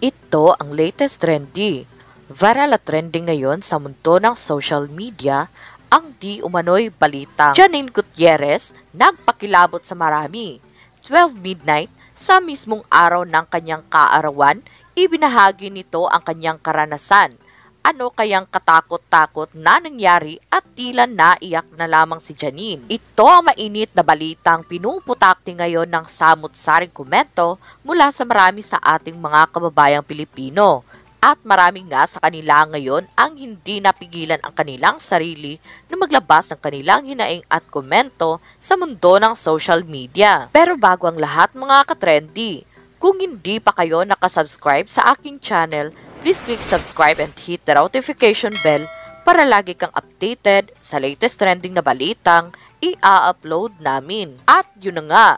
Ito ang latest trendy. Viral at trending ngayon sa mundo ng social media ang di umano'y balitang Janine Gutierrez nagpakilabot sa marami. 12 midnight, sa mismong araw ng kanyang kaarawan, ibinahagi nito ang kanyang karanasan. Ano kayang katakot-takot na nangyari at tila naiyak na lamang si Janine? Ito ang mainit na balitang pinuputakti ngayon ng samut-saring komento mula sa marami sa ating mga kababayang Pilipino. At marami nga sa kanila ngayon ang hindi napigilan ang kanilang sarili na maglabas ng kanilang hinaing at komento sa mundo ng social media. Pero bago ang lahat mga katrendy, kung hindi pa kayo nakasubscribe sa aking channel, please click subscribe and hit the notification bell para lagi kang updated sa latest trending na balitang i-upload namin. At yun na nga,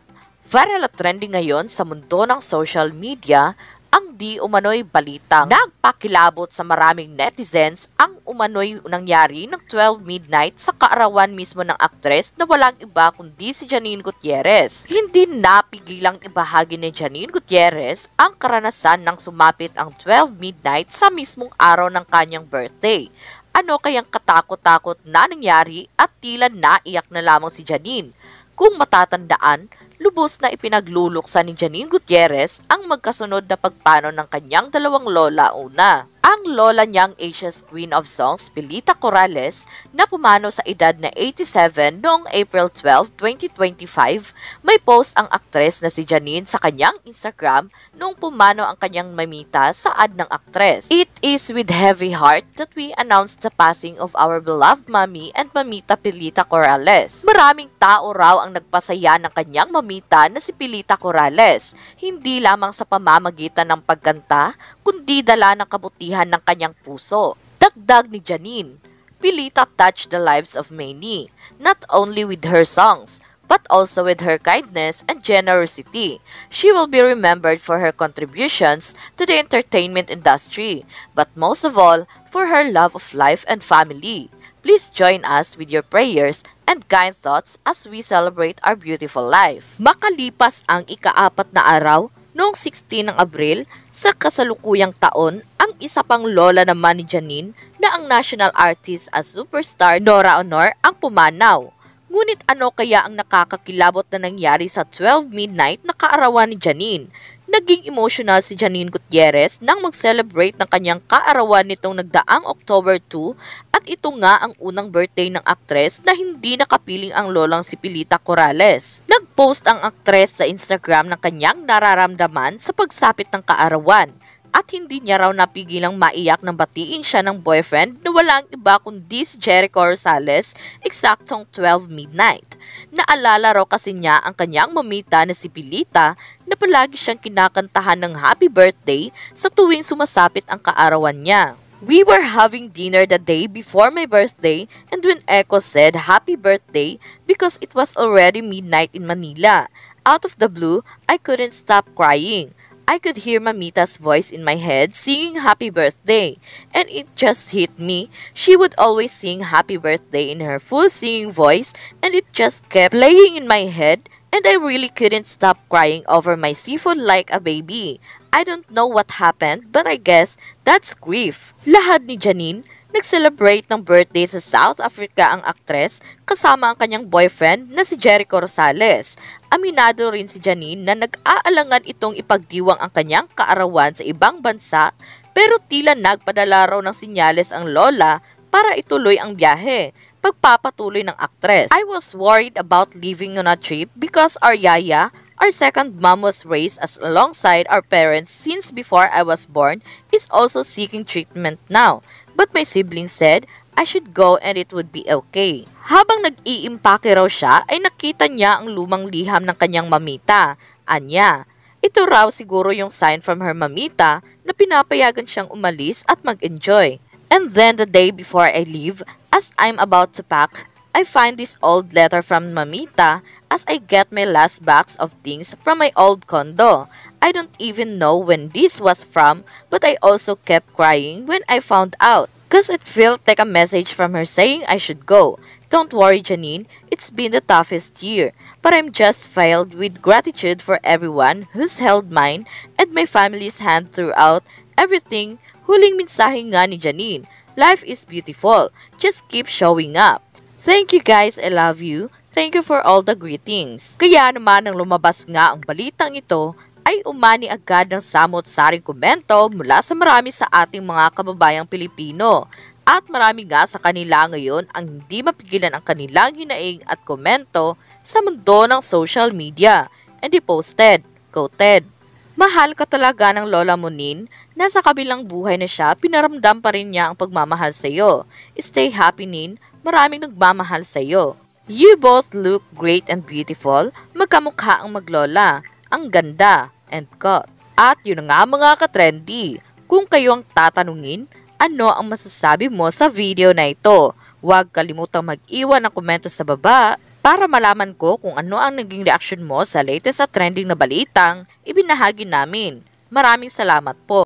viral at trending ngayon sa mundo ng social media ang di umano'y balitang nagpakilabot sa maraming netizens ang umano'y nangyari ng 12 midnight sa kaarawan mismo ng aktres na walang iba kundi si Janine Gutierrez. Hindi napigilang ibahagi ni Janine Gutierrez ang karanasan ng sumapit ang 12 midnight sa mismong araw ng kanyang birthday. Ano kayang katakot-takot na nangyari at tila naiyak na lamang si Janine? Kung matatandaan, lubos na ipinagluluksa ni Janine Gutierrez ang magkasunod na pagpano ng kanyang dalawang lola una. Ang lola niyang Asia's Queen of Songs, Pilita Corrales, na pumano sa edad na 87 noong April 12, 2025, may post ang aktres na si Janine sa kanyang Instagram noong pumano ang kanyang mamita sa ad ng aktres. It is with heavy heart that we announce the passing of our beloved mommy and mamita Pilita Corrales. Maraming tao raw ang nagpasaya ng kanyang mamita na si Pilita Corrales, hindi lamang sa pamamagitan ng pagkanta, kundi dala ng kabutihan ng kanyang puso. Dagdag ni Janine, Pilita touched the lives of many, not only with her songs, but also with her kindness and generosity. She will be remembered for her contributions to the entertainment industry, but most of all, for her love of life and family. Please join us with your prayers and kind thoughts as we celebrate our beautiful life. Makalipas ang ika-4 na araw, noong 16 ng Abril, sa kasalukuyang taon, ang isa pang lola naman ni Janine na ang national artist as superstar Nora Honor ang pumanaw. Ngunit ano kaya ang nakakakilabot na nangyari sa 12 midnight na kaarawan ni Janine? Naging emotional si Janine Gutierrez nang mag-celebrate ng kanyang kaarawan nitong nagdaang October 2 at ito nga ang unang birthday ng aktres na hindi nakapiling ang lolang si Pilita Corrales. Nag-post ang aktres sa Instagram ng kanyang nararamdaman sa pagsapit ng kaarawan at hindi niya raw napigilang maiyak nang batiin siya ng boyfriend na walang iba kundi si Jericho Rosales eksaktong 12 midnight. Naalala raw kasi niya ang kanyang mamita na si Pilita na palagi siyang kinakantahan ng happy birthday sa tuwing sumasapit ang kaarawan niya. We were having dinner the day before my birthday and when Echo said happy birthday because it was already midnight in Manila, out of the blue, I couldn't stop crying. I could hear Mamita's voice in my head singing happy birthday, and it just hit me. She would always sing happy birthday in her full singing voice, and it just kept playing in my head, and I really couldn't stop crying over my seafood like a baby. I don't know what happened, but I guess that's grief. Lahad ni Janine, nag-celebrate ng birthday sa South Africa ang aktres kasama ang kanyang boyfriend na si Jericho Rosales. Aminado rin si Janine na nag-aalangan itong ipagdiwang ang kanyang kaarawan sa ibang bansa pero tila nagpadala raw ng sinyales ang lola para ituloy ang biyahe. Pagpapatuloy ng aktres, I was worried about leaving on a trip because our yaya, our second mom, was raised as alongside our parents since before I was born, is also seeking treatment now. But my sibling said I should go and it would be okay. Habang nag-iimpake raw siya ay nakita niya ang lumang liham ng kanyang mamita. Anya, ito raw siguro yung sign from her mamita na pinapayagan siyang umalis at mag-enjoy. And then the day before I leave, as I'm about to pack, I find this old letter from mamita as I get my last box of things from my old condo. I don't even know when this was from, but I also kept crying when I found out. Cause it felt like a message from her saying I should go. Don't worry, Janine. It's been the toughest year, but I'm just filled with gratitude for everyone who's held mine and my family's hand throughout everything. Huling mensahe nga ni Janine. Life is beautiful. Just keep showing up. Thank you guys. I love you. Thank you for all the greetings. Kaya naman nang lumabas nga ang balitang ito, ay umani agad ng samot-saring komento mula sa marami sa ating mga kababayang Pilipino. At marami nga sa kanila ngayon ang hindi mapigilan ang kanilang hinaing at komento sa mundo ng social media. And he posted, quoted, "Mahal ka talaga ng lola mo, Nin. Nasa kabilang buhay na siya, pinaramdam pa rin niya ang pagmamahal sa iyo. Stay happy, Nin. Maraming nagmamahal sa iyo. You both look great and beautiful. Magkamukha ang maglola. Ang ganda." End quote. At yun nga mga ka-trendy. Kung kayo ang tatanungin, ano ang masasabi mo sa video na ito? Huwag kalimutang mag-iwan ng komento sa baba para malaman ko kung ano ang naging reaksyon mo sa latest at trending na balitang ibinahagi namin. Maraming salamat po.